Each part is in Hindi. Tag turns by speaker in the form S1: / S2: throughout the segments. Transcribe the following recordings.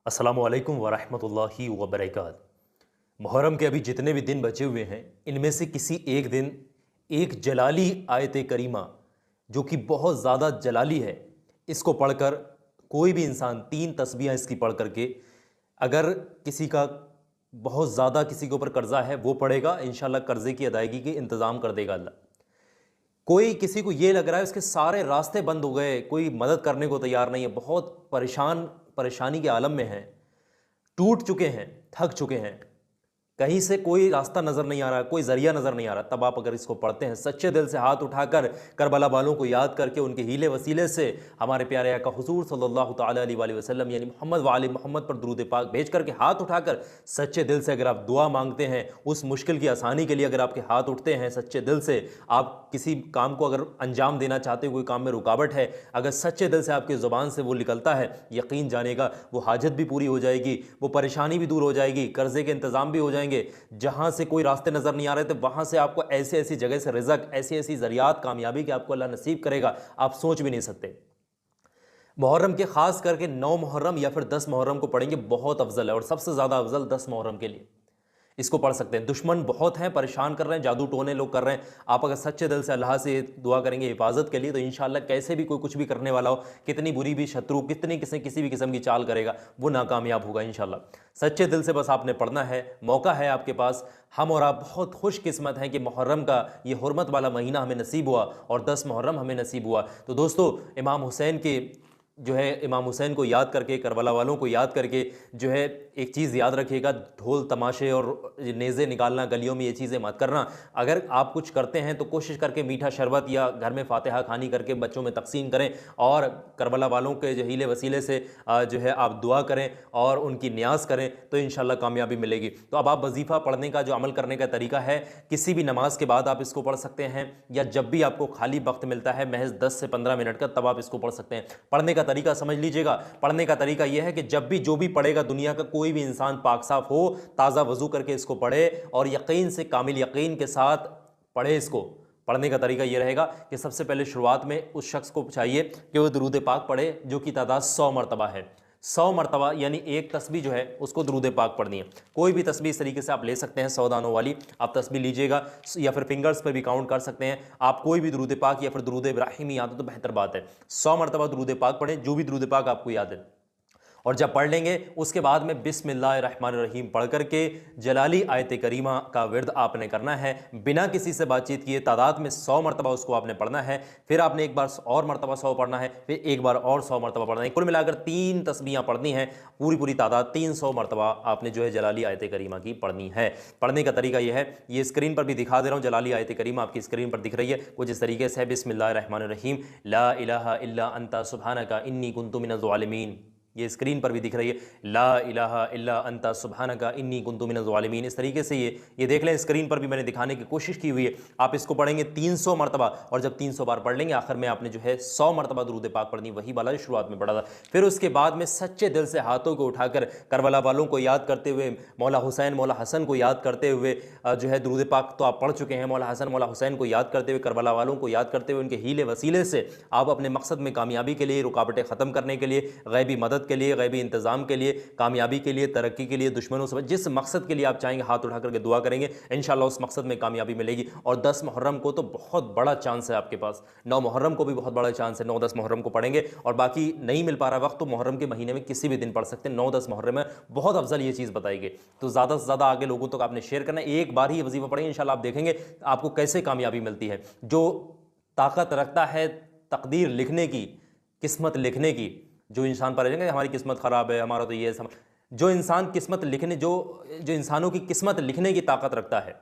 S1: अस्सलामुअलैकुम वरहमतुल्लाहि वबरकात। मुहर्रम के अभी जितने भी दिन बचे हुए हैं, इनमें से किसी एक दिन एक जलाली आयत करीमा जो कि बहुत ज़्यादा जलाली है, इसको पढ़कर कोई भी इंसान तीन तस्बीहां इसकी पढ़ करके, अगर किसी का बहुत ज़्यादा किसी के ऊपर कर्ज़ा है वो पढ़ेगा, इंशाल्लाह कर्ज़े की अदायगी के इंतज़ाम कर देगा अल्लाह। कोई किसी को ये लग रहा है उसके सारे रास्ते बंद हो गए, कोई मदद करने को तैयार नहीं है, बहुत परेशानी के आलम में है, टूट चुके हैं, थक चुके हैं, कहीं से कोई रास्ता नज़र नहीं आ रहा, कोई ज़रिया नज़र नहीं आ रहा, तब आप अगर इसको पढ़ते हैं सच्चे दिल से, हाथ उठाकर करबला वालों को याद करके उनके हीले वसीले से हमारे प्यारे आका हुजूर सल्लल्लाहु ताला अलैहि वसल्लम यानी मोहम्मद व आले मोहम्मद पर दुरूद पाक भेज करके हाथ उठाकर सच्चे दिल से अगर आप दुआ मांगते हैं, उस मुश्किल की आसानी के लिए अगर आपके हाथ उठते हैं सच्चे दिल से, आप किसी काम को अगर अंजाम देना चाहते हो, कोई काम में रुकावट है, अगर सच्चे दिल से आपकी ज़ुबान से वो निकलता है, यकीन जानेगा वो हाजत भी पूरी हो जाएगी, वो परेशानी भी दूर हो जाएगी, कर्ज़े के इंतज़ाम भी हो जाएंगे। जहां से कोई रास्ते नजर नहीं आ रहे थे वहां से आपको ऐसी ऐसी जगह से रिज़्क़, ऐसी ऐसी ज़रियात कामयाबी के आपको अल्लाह नसीब करेगा, आप सोच भी नहीं सकते। मुहर्रम के खास करके 9 मुहर्रम या फिर 10 मुहर्रम को पढ़ेंगे, बहुत अफजल है और सबसे ज़्यादा अफजल 10 मुहर्रम के लिए इसको पढ़ सकते हैं। दुश्मन बहुत हैं, परेशान कर रहे हैं, जादू टोने लोग कर रहे हैं। आप अगर सच्चे दिल से अल्लाह से दुआ करेंगे हिफाजत के लिए, तो इंशाअल्लाह कैसे भी कोई कुछ भी करने वाला हो, कितनी बुरी भी शत्रु, किसी भी किस्म की चाल करेगा, वो नाकामयाब होगा इंशाअल्लाह। सच्चे दिल से बस आपने पढ़ना है, मौका है आपके पास। हम और आप बहुत खुशकिस्मत हैं कि मुहर्रम का ये हुर्मत वाला महीना हमें नसीब हुआ और 10 मुहर्रम हमें नसीब हुआ। तो दोस्तों, इमाम हुसैन के जो है, इमाम हुसैन को याद करके, करबला वालों को याद करके जो है, एक चीज़ याद रखिएगा, ढोल तमाशे और नेज़े निकालना गलियों में, ये चीज़ें मत करना। अगर आप कुछ करते हैं तो कोशिश करके मीठा शरबत या घर में फातिहा खानी करके बच्चों में तकसीम करें और करबला वालों के जो हीले वसीले से जो है आप दुआ करें और उनकी न्याज करें, तो इंशाल्लाह कामयाबी मिलेगी। तो अब आप वजीफ़ा पढ़ने का जो अमल करने का तरीका है, किसी भी नमाज के बाद आप इसको पढ़ सकते हैं या जब भी आपको खाली वक्त मिलता है महज 10 से 15 मिनट का, तब आप इसको पढ़ सकते हैं। पढ़ने का तरीका समझ लीजिएगा। पढ़ने का तरीका यह है कि जब भी जो भी पढ़ेगा, दुनिया का कोई भी इंसान पाक साफ हो, ताज़ा वजू करके इसको पढ़े और यकीन से, कामिल यकीन के साथ पढ़े इसको। पढ़ने का तरीका यह रहेगा कि सबसे पहले शुरुआत में उस शख्स को चाहिए कि वो दुरूद पाक पढ़े जो कि तादाद 100 मरतबा है। 100 मरतबा यानी एक तस्बीह जो है उसको दुरूद पाक पढ़नी है। कोई भी तस्बीह इस तरीके से आप ले सकते हैं, 100 दानों वाली आप तस्बीह लीजिएगा या फिर फिंगर्स पर भी काउंट कर सकते हैं आप। कोई भी दुरूद पाक या फिर दुरूद इब्राहिमी याद हो तो बेहतर बात है। 100 मरतबा दुरूद पाक पढ़ें, जो भी दुरूद पाक आपको याद है। और जब पढ़ लेंगे उसके बाद में बिस्मिल्लाहिर्रहमानिर्रहीम पढ़ करके जलाली आयत करीमा का विर्द आपने करना है, बिना किसी से बातचीत किए। तादाद में 100 मरतबा उसको आपने पढ़ना है, फिर आपने एक बार और मरतबा 100 पढ़ना है, फिर एक बार और 100 मरतबा पढ़ना है। कुल मिलाकर 3 तस्बीहां पढ़नी है, पूरी तादाद 300 मरतबा आपने जो है जलाली आयत करीमा की पढ़नी है। पढ़ने का तरीका यह है, ये स्क्रीन पर भी दिखा दे रहा हूँ, जलाली आयत करीमा आपकी स्क्रीन पर दिख रही है, कुछ इस तरीके से है। बिस्मिल्लाहिर्रहमानिर्रहीम, ला इलाहा इल्ला अंता सुब्हानका इन्नी कुन्तु मिनज़ ज़ालिमीन। ये स्क्रीन पर भी दिख रही है, ला इलाहा इल्ला अंता सुब्हानका इन्नी कुन्तु मिनज़ ज़ालिमीन। इस तरीके से ये देख लें, स्क्रीन पर भी मैंने दिखाने की कोशिश की हुई है। आप इसको पढ़ेंगे 300 मरतबा और जब 300 बार पढ़ लेंगे, आखिर में आपने जो है 100 मरतबा दुरूद पाक पढ़नी, वही वाला जो शुरुआत में पढ़ा था। फिर उसके बाद में सच्चे दिल से हाथों को उठाकर करबला वालों को याद करते हुए, मौला हुसैन मौला हसन को याद करते हुए जो है, दुरूद पाक तो आप पढ़ चुके हैं, मौला हसन मौला हुसैन को याद करते हुए, करबला वालों को याद करते हुए, उनके हीले वसीले से आप अपने मकसद में कामयाबी के लिए, रुकावटें ख़त्म करने के लिए, गैबी मदद के लिए, गैबी इंतजाम के लिए, कामयाबी के लिए, तरक्की के लिए, दुश्मनों से जिस मकसद के लिए आप चाहेंगे हाथ उठा करके दुआ करेंगे, इंशाल्लाह उस मकसद में कामयाबी मिलेगी। और 10 मुहर्रम को तो बहुत बड़ा चांस है आपके पास, 9 मुहर्रम को भी बहुत बड़ा चांस है। 9-10 मुहर्रम को पढ़ेंगे और बाकी नहीं मिल पा रहा वक्त तो मुहर्रम के महीने में किसी भी दिन पढ़ सकते हैं। 9-10 मुहर्रम में बहुत अफजल ये चीज़ बताएगी, तो ज़्यादा से ज़्यादा आगे लोगों तक आपने शेयर करना है। एक बार ही ये वजीफा पढ़ेंगे, इंशाल्लाह आप देखेंगे आपको कैसे कामयाबी मिलती है। जो ताकत रखता है तकदीर लिखने की, किस्मत लिखने की, जो इंसान पर हमारी किस्मत ख़राब है, हमारा तो ये जो इंसान किस्मत लिखने, जो इंसानों की किस्मत लिखने की ताकत रखता है,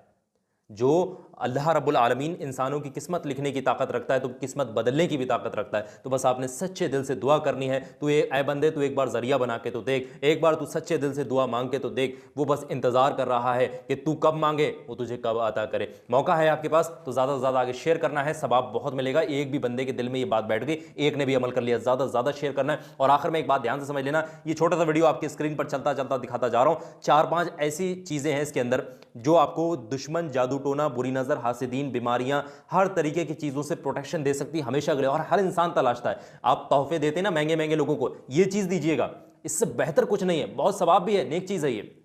S1: जो अल्लाह रब्बुल आलमीन इंसानों की किस्मत लिखने की ताकत रखता है, तो किस्मत बदलने की भी ताकत रखता है। तो बस आपने सच्चे दिल से दुआ करनी है। तू ऐ बंदे, तू एक बार ज़रिया बना के तो देख, एक बार तू सच्चे दिल से दुआ मांग के तो देख। वो बस इंतज़ार कर रहा है कि तू कब मांगे, वो तुझे कब अता करे। मौका है आपके पास, तो ज़्यादा से ज़्यादा आगे शेयर करना है, सवाब बहुत मिलेगा। एक भी बंदे के दिल में ये बात बैठ गई, एक ने भी अमल कर लिया, ज़्यादा से ज़्यादा शेयर करना है। और आखिर में एक बात ध्यान से समझ लेना, ये छोटा सा वीडियो आपकी स्क्रीन पर चलता चलता दिखाता जा रहा हूँ। 4-5 ऐसी चीज़ें हैं इसके अंदर जो आपको दुश्मन, जादू टोना, बुरी नज़र, हासिदीन, बीमारियां, हर तरीके की चीज़ों से प्रोटेक्शन दे सकती है हमेशा के लिए। और हर इंसान तलाशता है, आप तोहफे देते हैं ना महंगे महंगे लोगों को, ये चीज़ दीजिएगा। इससे बेहतर कुछ नहीं है, बहुत सवाब भी है, नेक चीज़ है ये।